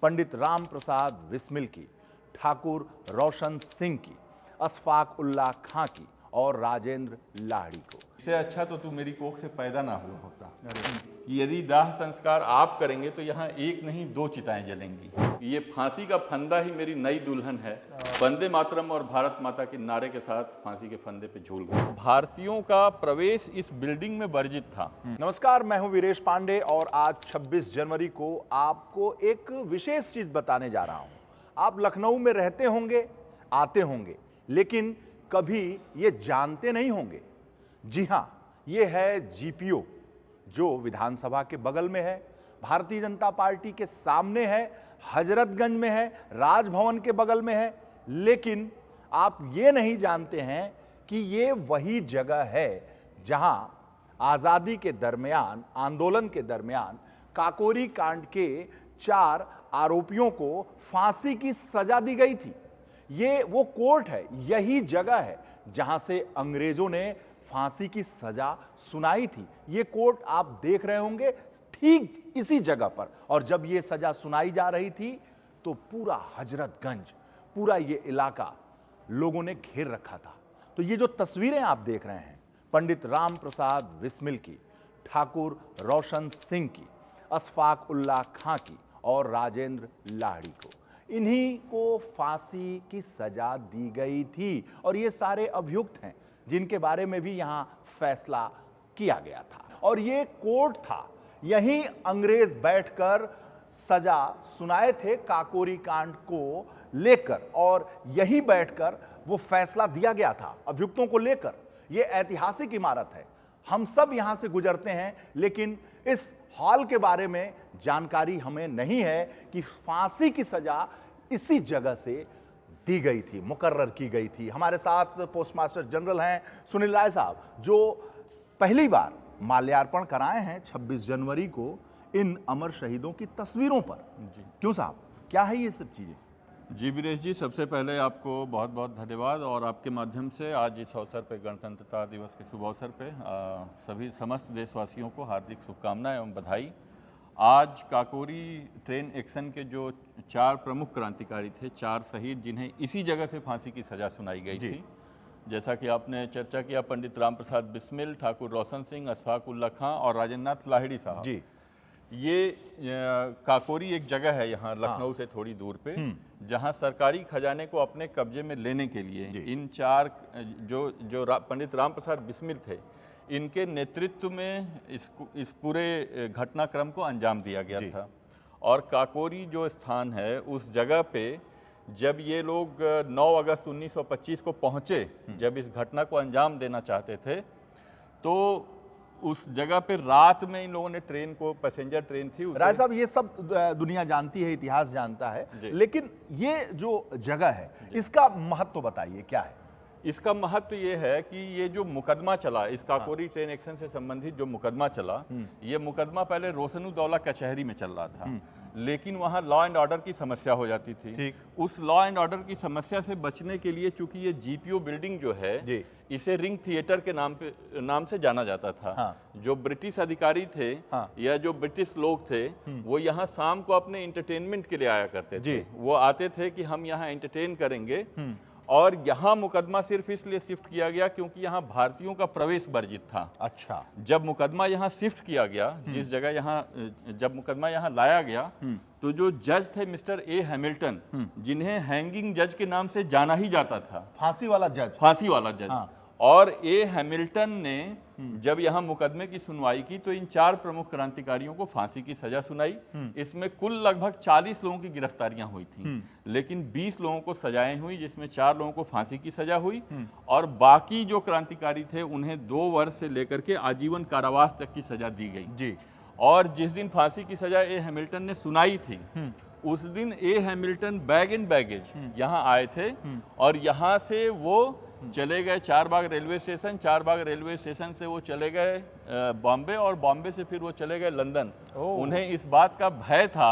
पंडित राम प्रसाद बिस्मिल की, ठाकुर रोशन सिंह की, अशफाक उल्लाह खां की और राजेंद्र लाहिड़ी को। इससे अच्छा तो तू मेरी कोख से पैदा ना हुआ होता। यदि दाह संस्कार आप करेंगे तो यहाँ एक नहीं दो चिताएं जलेंगी। ये फांसी का फंदा ही मेरी नई दुल्हन है। वंदे मातरम और भारत माता के नारे के साथ फांसी के फंदे पे झूल गई। भारतीयों का प्रवेश इस बिल्डिंग में वर्जित था। नमस्कार, मैं हूं वीरेश पांडे और आज 26 जनवरी को आपको एक विशेष चीज बताने जा रहा हूं। आप लखनऊ में रहते होंगे, आते होंगे, लेकिन कभी ये जानते नहीं होंगे। जी हां, ये है जीपीओ, जो विधानसभा के बगल में है, भारतीय जनता पार्टी के सामने है, हजरतगंज में है, राजभवन के बगल में है। लेकिन आप ये नहीं जानते हैं कि ये वही जगह है जहां आजादी के दरमियान, आंदोलन के दरमियान काकोरी कांड के 4 आरोपियों को फांसी की सजा दी गई थी। ये वो कोर्ट है, यही जगह है जहां से अंग्रेजों ने फांसी की सजा सुनाई थी। ये कोर्ट आप देख रहे होंगे ठीक इसी जगह पर। और जब ये सजा सुनाई जा रही थी तो पूरा हजरतगंज, पूरा ये इलाका लोगों ने घेर रखा था। तो ये जो तस्वीरें आप देख रहे हैं, पंडित राम प्रसाद बिस्मिल की, ठाकुर रोशन सिंह की, अशफाक उल्लाह खां की और राजेंद्र लाहिड़ी को, इन्हीं को फांसी की सजा दी गई थी। और ये सारे अभियुक्त हैं जिनके बारे में भी यहां फैसला किया गया था। और ये कोर्ट था, यहीं अंग्रेज बैठकर सजा सुनाए थे काकोरी कांड को लेकर, और यहीं बैठकर वो फैसला दिया गया था अभियुक्तों को लेकर। ये ऐतिहासिक इमारत है, हम सब यहां से गुजरते हैं, लेकिन इस हॉल के बारे में जानकारी हमें नहीं है कि फांसी की सजा इसी जगह से दी गई थी, मुकर्रर की गई थी। हमारे साथ पोस्टमास्टर जनरल हैं सुनील राय साहब, जो पहली बार माल्यार्पण कराए हैं 26 जनवरी को इन अमर शहीदों की तस्वीरों पर। जी क्यों साहब, क्या है ये सब चीजें? जी वीरेश जी, सबसे पहले आपको बहुत बहुत धन्यवाद। और आपके माध्यम से आज इस अवसर पे, गणतंत्रता दिवस के शुभ अवसर पे सभी समस्त देशवासियों को हार्दिक शुभकामनाएं एवं बधाई। आज काकोरी ट्रेन एक्शन के जो 4 प्रमुख क्रांतिकारी थे, 4 शहीद, जिन्हें इसी जगह से फांसी की सजा सुनाई गई थी, जैसा कि आपने चर्चा किया, पंडित राम प्रसाद बिस्मिल, ठाकुर रोशन सिंह, अशफाक उल्लाह खां और राजेंद्र लाहिड़ी साहब जी। ये काकोरी एक जगह है यहाँ लखनऊ से थोड़ी दूर पे, जहाँ सरकारी खजाने को अपने कब्जे में लेने के लिए इन 4 जो पंडित राम प्रसाद बिस्मिल थे, इनके नेतृत्व में इस पूरे घटनाक्रम को अंजाम दिया गया था। और काकोरी जो स्थान है, उस जगह पे जब ये लोग 9 अगस्त 1925 को पहुँचे, जब इस घटना को अंजाम देना चाहते थे, तो उस जगह पे रात में इन लोगों ने ट्रेन को, पैसेंजर ट्रेन थी। राय साहब, ये सब दुनिया जानती है, इतिहास जानता है, लेकिन ये जो जगह है इसका महत्व बताइए, क्या है? इसका महत्व ये है कि ये जो मुकदमा चला, इस काकोरी ट्रेन एक्शन से संबंधित जो मुकदमा चला, ये मुकदमा पहले रोशनुद्दौला कचहरी में चल रहा था, लेकिन वहाँ लॉ एंड ऑर्डर की समस्या हो जाती थी। उस लॉ एंड ऑर्डर की समस्या से बचने के लिए, चूंकि ये जीपीओ बिल्डिंग जो है, इसे रिंग थिएटर के नाम से जाना जाता था। जो ब्रिटिश अधिकारी थे या जो ब्रिटिश लोग थे, वो यहाँ शाम को अपने एंटरटेनमेंट के लिए आया करते थे। वो आते थे कि हम यहाँ एंटरटेन करेंगे। और यहाँ मुकदमा सिर्फ इसलिए शिफ्ट किया गया क्योंकि यहाँ भारतीयों का प्रवेश वर्जित था। अच्छा, जब मुकदमा यहाँ शिफ्ट किया गया, जिस जगह यहाँ जब मुकदमा यहाँ लाया गया, तो जो जज थे मिस्टर ए हैमिल्टन, जिन्हें हैंगिंग जज के नाम से जाना ही जाता था, फांसी वाला जज, फांसी वाला जज। और ए हैमिल्टन ने जब यहाँ मुकदमे की सुनवाई की तो इन 4 प्रमुख क्रांतिकारियों को फांसी की सजा सुनाई। इसमें कुल लगभग 40 लोगों की गिरफ्तारियां हुई थी, लेकिन 20 लोगों को सजाएं हुई, जिसमें 4 लोगों को फांसी की सजा हुई और बाकी जो क्रांतिकारी थे उन्हें 2 वर्ष से लेकर के आजीवन कारावास तक की सजा दी गई जी। और जिस दिन फांसी की सजा ए हैमिल्टन ने सुनाई थी, उस दिन ए हैमिल्टन बैग एंड बैगेज यहाँ आए थे और यहाँ से वो चले गए Charbagh railway station. Charbagh railway station से वो चले गए बॉम्बे और बॉम्बे से फिर वो चले गए लंदन। उन्हें इस बात का भय था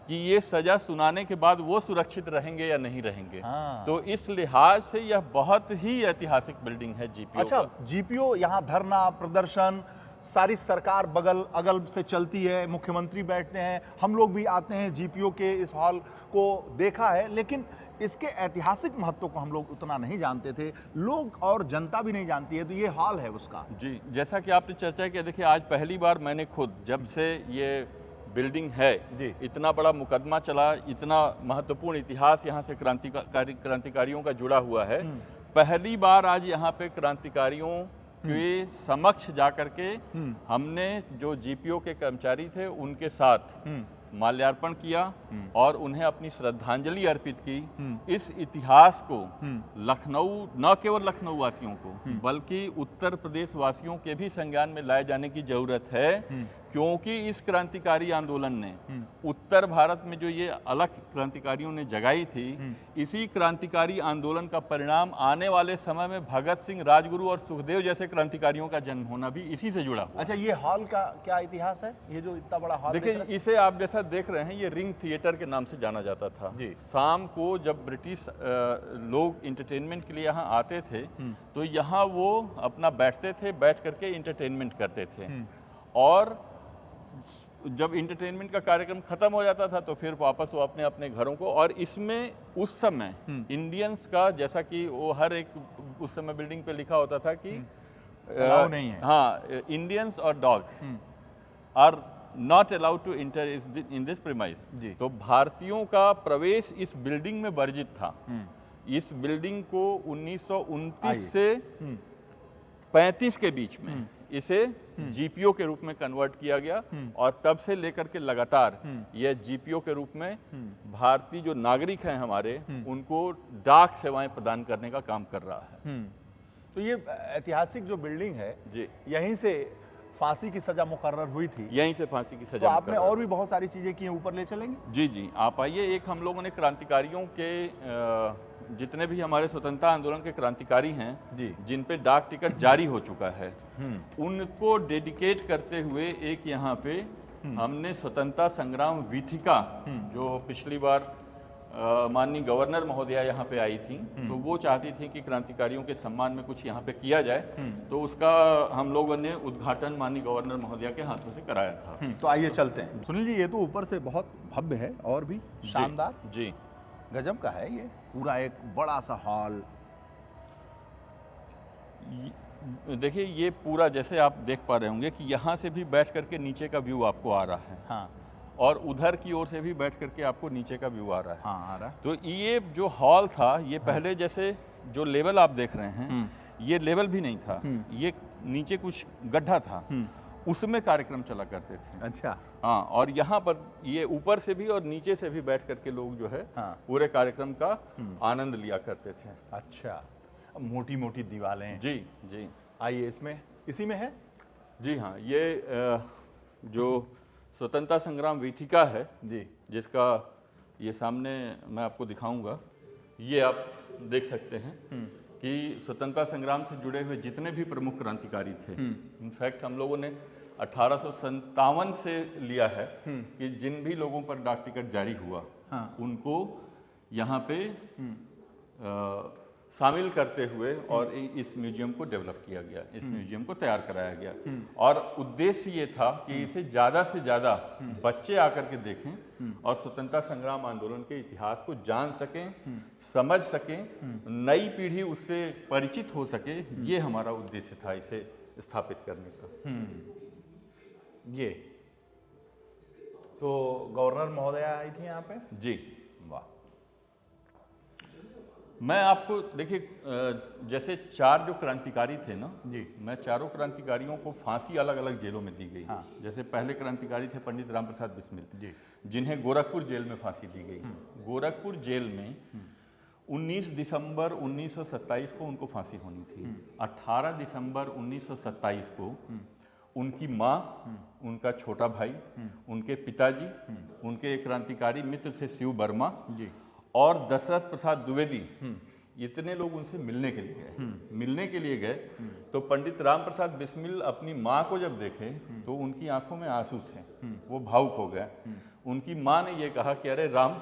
कि ये सजा सुनाने के बाद वो सुरक्षित रहेंगे या नहीं रहेंगे। तो इस लिहाज से यह बहुत ही ऐतिहासिक बिल्डिंग है जीपीओ। अच्छा, जीपीओ यहाँ धरना प्रदर्शन सारी सरकार बगल अगल से चलती है, मुख्यमंत्री बैठते हैं, हम लोग भी आते हैं जीपीओ के इस हॉल को देखा है, लेकिन इसके ऐतिहासिक महत्व को हम लोग उतना नहीं जानते थे, लोग और जनता भी नहीं जानती है। तो ये हॉल है उसका। जी, जैसा कि आपने चर्चा किया, देखिए आज पहली बार मैंने खुद, जब से ये बिल्डिंग है, जी। इतना बड़ा मुकदमा चला, इतना महत्वपूर्ण इतिहास यहाँ से क्रांतिकारियों का जुड़ा हुआ है, पहली बार आज यहाँ पे क्रांतिकारियों के समक्ष जाकर के हमने जो जीपीओ के कर्मचारी थे उनके साथ माल्यार्पण किया और उन्हें अपनी श्रद्धांजलि अर्पित की। इस इतिहास को लखनऊ, न केवल लखनऊ वासियों को बल्कि उत्तर प्रदेश वासियों के भी संज्ञान में लाए जाने की जरूरत है, क्योंकि इस क्रांतिकारी आंदोलन ने उत्तर भारत में जो ये अलग क्रांतिकारियों ने जगाई थी, इसी क्रांतिकारी आंदोलन का परिणाम आने वाले समय में भगत सिंह, राजगुरु और सुखदेव जैसे क्रांतिकारियों का जन्म होना भी इसी से जुड़ा हुआ। अच्छा, ये हॉल का क्या इतिहास है? ये जो इतना बड़ा हॉल देखिए, इसे आप जैसा देख रहे हैं, ये रिंग थिएटर के नाम से जाना जाता था। जी। शाम को जब ब्रिटिश लोग इंटरटेनमेंट के लिए यहाँ आते थे, तो यहाँ वो अपना बैठते थे, बैठ करके इंटरटेनमेंट करते थे, और जब इंटरटेनमेंट का कार्यक्रम खत्म हो जाता था तो फिर वापस वो अपने अपने घरों को। और इसमें उस समय इंडियंस का, जैसा कि वो हर एक उस समय बिल्डिंग पे लिखा होता था कि अलाउ नहीं है। हाँ, इंडियंस और dogs are not allowed to enter in this premise. जी। तो भारतीयों का प्रवेश इस बिल्डिंग में वर्जित था। इस बिल्डिंग को 1929 से 35 के बीच में इसे जीपीओ के रूप में कन्वर्ट किया गया, और तब से लेकर के लगातार यह जीपीओ के रूप में भारतीय जो नागरिक हैं हमारे, उनको डाक सेवाएं प्रदान करने का काम कर रहा है। तो ये ऐतिहासिक जो बिल्डिंग है, जी, यहीं से फांसी की सजा मुकर्रर हुई थी। यहीं से फांसी की तो सजा आपने मुकर्रर। और भी बहुत सारी चीजें की हैं, ऊपर ले चलेंगे? जी जी, आप आइए। एक हम लोगों ने क्रांतिकारियों के जितने भी हमारे स्वतंत्रता आंदोलन के क्रांतिकारी हैं, जी। जिन पे डाक टिकट जारी हो चुका है, उनको डेडिकेट करते हुए एक यहाँ पे हमने स्वतंत्रता संग्राम वीथिका, जो पिछली बार माननीय गवर्नर महोदया यहाँ पे आई थी, तो वो चाहती थी कि क्रांतिकारियों के सम्मान में कुछ यहाँ पे किया जाए, तो उसका हम लोगों ने उद्घाटन माननीय गवर्नर महोदया के हाथों से कराया था। तो आइए चलते हैं। सुनील जी, ये तो ऊपर से बहुत भव्य है और भी शानदार, जी, गजब का है। ये पूरा एक बड़ा सा हॉल। देखिए, ये पूरा जैसे आप देख पा रहे होंगे कि यहाँ से भी बैठ करके नीचे का व्यू आपको आ रहा है, हाँ और उधर की ओर से भी बैठ करके आपको नीचे का व्यू आ रहा है। हाँ, आ रहा है। तो ये जो हॉल था, ये पहले जैसे जो लेवल आप देख रहे हैं, ये लेवल भी नहीं था, ये नीचे कुछ गड्ढा था, उसमें कार्यक्रम चला करते थे। अच्छा। हाँ, और यहाँ पर ये ऊपर से भी और नीचे से भी बैठ करके लोग जो है हाँ। पूरे कार्यक्रम का आनंद लिया करते थे। अच्छा, मोटी मोटी दीवारें। जी जी। आइए, इसमें इसी में है। जी हाँ, ये जो स्वतंत्रता संग्राम वीथिका है, जी, जिसका ये सामने मैं आपको दिखाऊंगा, ये आप देख सकते हैं कि स्वतंत्रता संग्राम से जुड़े हुए जितने भी प्रमुख क्रांतिकारी थे, इनफैक्ट हम लोगों ने 1857 से लिया है कि जिन भी लोगों पर डाक टिकट जारी हुआ, हाँ। उनको यहाँ पे शामिल करते हुए और इस म्यूजियम को डेवलप किया गया, इस म्यूजियम को तैयार कराया गया। और उद्देश्य ये था कि इसे ज़्यादा से ज़्यादा बच्चे आकर के देखें और स्वतंत्रता संग्राम आंदोलन के इतिहास को जान सकें, समझ सकें, नई पीढ़ी उससे परिचित हो सके। ये हमारा उद्देश्य था इसे स्थापित करने का। ये तो गवर्नर महोदया आई थी यहाँ पे। जी, वाह। मैं आपको देखिए, जैसे 4 जो क्रांतिकारी थे ना जी, मैं चारों क्रांतिकारियों को फांसी अलग अलग जेलों में दी गई। हाँ। जैसे पहले क्रांतिकारी थे पंडित राम प्रसाद बिस्मिल जी, जिन्हें गोरखपुर जेल में फांसी दी गई। गोरखपुर जेल में 19 दिसंबर 1927 को उनको फांसी होनी थी। 18 दिसंबर 1927 को उनकी माँ, उनका छोटा भाई, उनके पिताजी, उनके एक क्रांतिकारी मित्र थे शिव वर्मा जी, और दशरथ प्रसाद द्विवेदी, इतने लोग उनसे मिलने के लिए गए। तो पंडित राम प्रसाद बिस्मिल अपनी माँ को जब देखे तो उनकी आंखों में आंसू थे, वो भावुक हो गए। उनकी माँ ने ये कहा कि अरे राम,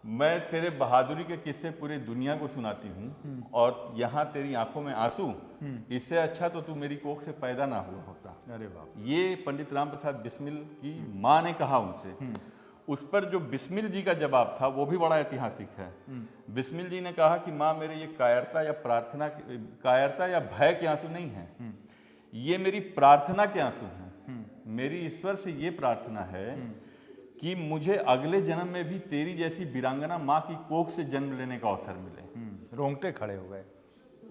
मैं तेरे बहादुरी के किस्से पूरी दुनिया को सुनाती हूँ और यहाँ तेरी आंखों में आंसू, इससे अच्छा तो तू मेरी कोख से पैदा ना हुआ होता। अरे बाप। ये पंडित राम प्रसाद बिस्मिल की माँ ने कहा उनसे। उस पर जो बिस्मिल जी का जवाब था वो भी बड़ा ऐतिहासिक है। बिस्मिल जी ने कहा कि माँ, मेरे ये कायरता या भय के आंसू नहीं है, ये मेरी प्रार्थना के आंसू हैं। मेरी ईश्वर से ये प्रार्थना है कि मुझे अगले जन्म में भी तेरी जैसी वीरांगना माँ की कोख से जन्म लेने का अवसर मिले। रोंगटे खड़े हो गए।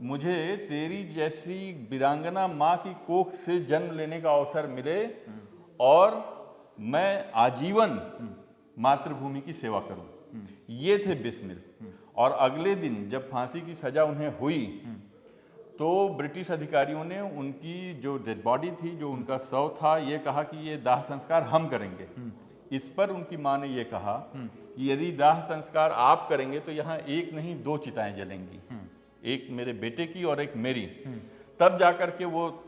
मुझे तेरी जैसी वीरांगना माँ की कोख से जन्म लेने का अवसर मिले और मैं आजीवन मातृभूमि की सेवा करूं। ये थे बिस्मिल। और अगले दिन जब फांसी की सजा उन्हें हुई तो ब्रिटिश अधिकारियों ने उनकी जो डेड बॉडी थी, जो उनका शव था, ये कहा कि ये दाह संस्कार हम करेंगे। इस पर उनकी माँ ने ये कहा कि यदि दाह संस्कार आप करेंगे तो यहाँ एक नहीं 2 चिताएं जलेंगी, एक मेरे बेटे की और एक मेरी। तब जाकर के वो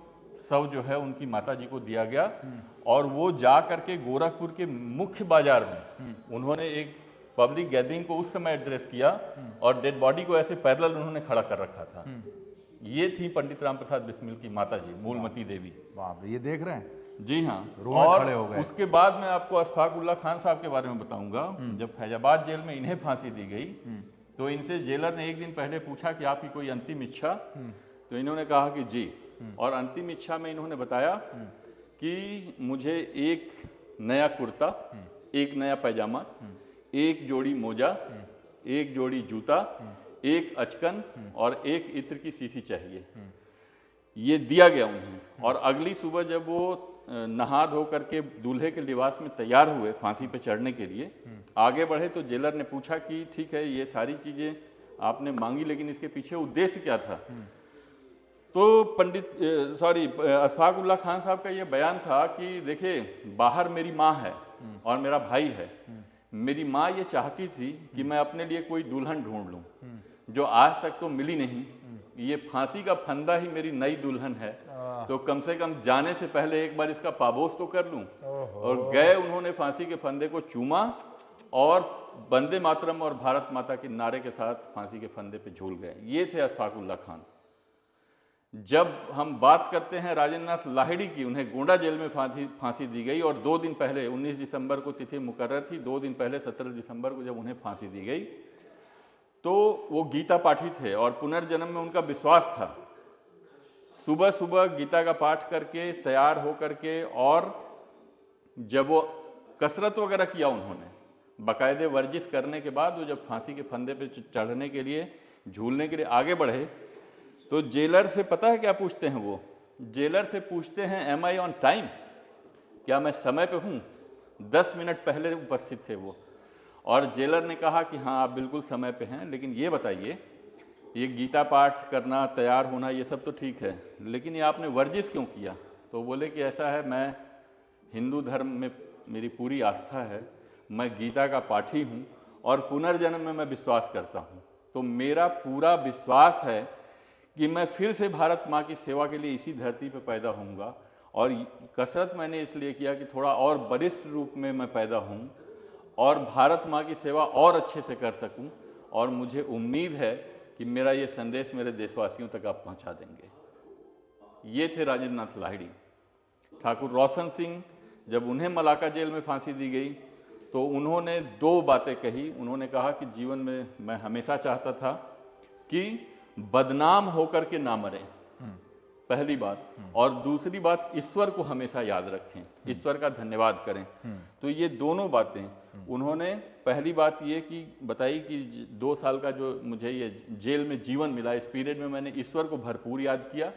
शव जो है उनकी माता जी को दिया गया और वो जा करके गोरखपुर के मुख्य बाजार में उन्होंने एक पब्लिक गैदरिंग को उस समय एड्रेस किया और डेड बॉडी को ऐसे पैरेलल उन्होंने खड़ा कर रखा था। ये थी पंडित राम प्रसाद बिस्मिल की माता जी, मूलमती देवी। बाप रे, ये देख रहे हैं? जी हाँ। रोए खड़े हो गए। उसके बाद मैं आपको अशफाकुल्ला खान साहब के बारे में बताऊंगा। जब फैजाबाद जेल में इन्हें फांसी दी गई तो इनसे जेलर ने एक दिन पहले पूछा कि आपकी कोई अंतिम इच्छा, तो इन्होंने कहा कि जी। और अंतिम इच्छा में इन्होंने बताया कि मुझे एक नया कुर्ता, एक नया पैजामा, एक जोड़ी मोजा, एक जोड़ी जूता, एक अचकन और एक इत्र की शीशी चाहिए। ये दिया गया उन्हें। और अगली सुबह जब वो नहा धो करके दूल्हे के लिबास में तैयार हुए फांसी पे चढ़ने के लिए, आगे बढ़े तो जेलर ने पूछा कि ठीक है, ये सारी चीज़ें आपने मांगी, लेकिन इसके पीछे उद्देश्य क्या था? तो अशफाकुल्ला खान साहब का ये बयान था कि देखिए, बाहर मेरी माँ है और मेरा भाई है। मेरी माँ ये चाहती थी कि मैं अपने लिए कोई दुल्हन ढूंढ लूँ, जो आज तक तो मिली नहीं। ये फांसी का फंदा ही मेरी नई दुल्हन है, तो कम से कम जाने से पहले एक बार इसका पाबोस तो कर लूं। और गए, उन्होंने फांसी के फंदे को चूमा और वंदे मातरम और भारत माता के नारे के साथ फांसी के फंदे पे झूल गए। ये थे अशफाकुल्ला खान। जब हम बात करते हैं राजेंद्र नाथ लाहिड़ी की, उन्हें गोंडा जेल में फांसी दी गई और 2 दिन पहले 19 दिसंबर को तिथि मुकर्रर थी, 2 दिन पहले 17 दिसंबर को जब उन्हें फांसी दी गई तो वो गीता पाठी थे और पुनर्जन्म में उनका विश्वास था। सुबह सुबह गीता का पाठ करके तैयार हो करके, और जब वो कसरत वगैरह किया उन्होंने, बाकायदे वर्जिश करने के बाद वो जब फांसी के फंदे पे चढ़ने के लिए, झूलने के लिए आगे बढ़े तो जेलर से पता है क्या पूछते हैं वो? जेलर से पूछते हैं, एम आई ऑन टाइम? क्या मैं समय पे हूँ? 10 मिनट पहले उपस्थित थे वो। और जेलर ने कहा कि हाँ, आप बिल्कुल समय पे हैं, लेकिन ये बताइए, ये गीता पाठ करना, तैयार होना, ये सब तो ठीक है, लेकिन ये आपने वर्जिश क्यों किया? तो बोले कि ऐसा है, मैं हिंदू धर्म में मेरी पूरी आस्था है, मैं गीता का पाठी हूँ और पुनर्जन्म में मैं विश्वास करता हूँ। तो मेरा पूरा विश्वास है कि मैं फिर से भारत माँ की सेवा के लिए इसी धरती पर पैदा होऊंगा। और कसरत मैंने इसलिए किया कि थोड़ा और वरिष्ठ रूप में मैं पैदा हूँ और भारत माँ की सेवा और अच्छे से कर सकूं। और मुझे उम्मीद है कि मेरा ये संदेश मेरे देशवासियों तक आप पहुंचा देंगे। ये थे राजेंद्र नाथ लाहिड़ी। ठाकुर रोशन सिंह, जब उन्हें मलाका जेल में फांसी दी गई तो उन्होंने 2 बातें कही। उन्होंने कहा कि जीवन में मैं हमेशा चाहता था कि बदनाम होकर के ना मरें, पहली बात, और दूसरी बात, ईश्वर को हमेशा याद रखें, ईश्वर का धन्यवाद करें। तो ये दोनों बातें उन्होंने, पहली बात ये कि बताई कि 2 साल का जो मुझे ये जेल में जीवन मिला, इस पीरियड में मैंने ईश्वर को भरपूर याद किया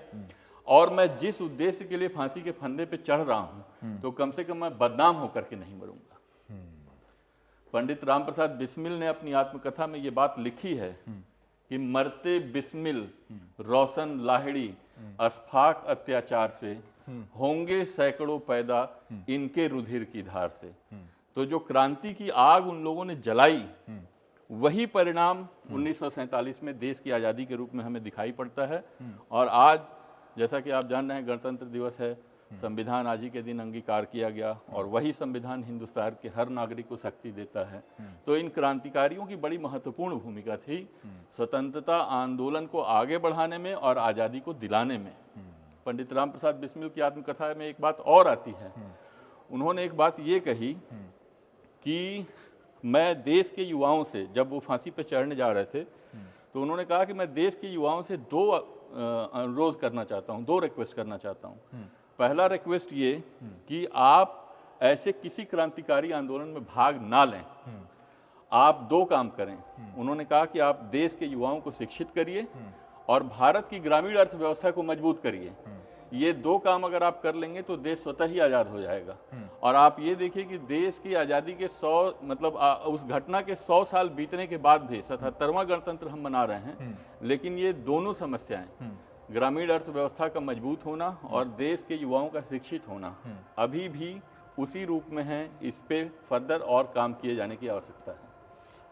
और मैं जिस उद्देश्य के लिए फांसी के फंदे पे चढ़ रहा हूं तो कम से कम मैं बदनाम होकर के नहीं मरूंगा। पंडित राम प्रसाद बिस्मिल ने अपनी आत्मकथा में ये बात लिखी है कि मरते बिस्मिल रोशन लाहिड़ी अशफाक अत्याचार से, होंगे सैकड़ों पैदा इनके रुधिर की धार से। तो जो क्रांति की आग उन लोगों ने जलाई, वही परिणाम 1947 में देश की आज़ादी के रूप में हमें दिखाई पड़ता है। और आज जैसा कि आप जान रहे हैं, गणतंत्र दिवस है, संविधान आज ही के दिन अंगीकार किया गया और वही संविधान हिंदुस्तान के हर नागरिक को शक्ति देता है। तो इन क्रांतिकारियों की बड़ी महत्वपूर्ण भूमिका थी स्वतंत्रता आंदोलन को आगे बढ़ाने में और आज़ादी को दिलाने में। पंडित राम प्रसाद बिस्मिल की आत्मकथा में एक बात और आती है। उन्होंने एक बात ये कही कि मैं देश के युवाओं से, जब वो फांसी पर चढ़ने जा रहे थे, तो उन्होंने कहा कि मैं देश के युवाओं से दो अनुरोध करना चाहता हूँ, दो रिक्वेस्ट करना चाहता हूँ। पहला रिक्वेस्ट ये कि आप ऐसे किसी क्रांतिकारी आंदोलन में भाग ना लें, आप दो काम करें। उन्होंने कहा कि आप देश के युवाओं को शिक्षित करिए और भारत की ग्रामीण अर्थव्यवस्था को मजबूत करिए। ये दो काम अगर आप कर लेंगे तो देश स्वतः ही आज़ाद हो जाएगा। और आप ये देखिए कि देश की आज़ादी के 100 मतलब उस घटना के 100 साल बीतने के बाद भी 77वां गणतंत्र हम मना रहे हैं, लेकिन ये दोनों समस्याएं, ग्रामीण अर्थव्यवस्था का मजबूत होना और देश के युवाओं का शिक्षित होना, अभी भी उसी रूप में है। इस पे फर्दर और काम किए जाने की आवश्यकता है।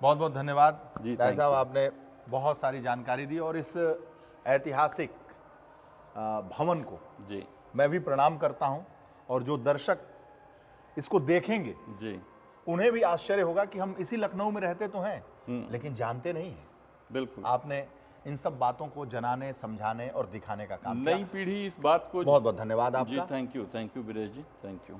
बहुत बहुत धन्यवाद जी, राय साहब, आपने बहुत सारी जानकारी दी और इस ऐतिहासिक भवन को जी मैं भी प्रणाम करता हूं और जो दर्शक इसको देखेंगे जी उन्हें भी आश्चर्य होगा कि हम इसी लखनऊ में रहते तो हैं लेकिन जानते नहीं हैं। बिल्कुल, आपने इन सब बातों को जनाने, समझाने और दिखाने का काम किया। नई पीढ़ी इस बात को बहुत बहुत धन्यवाद जी, आपका। Thank you Viresh ji, thank you.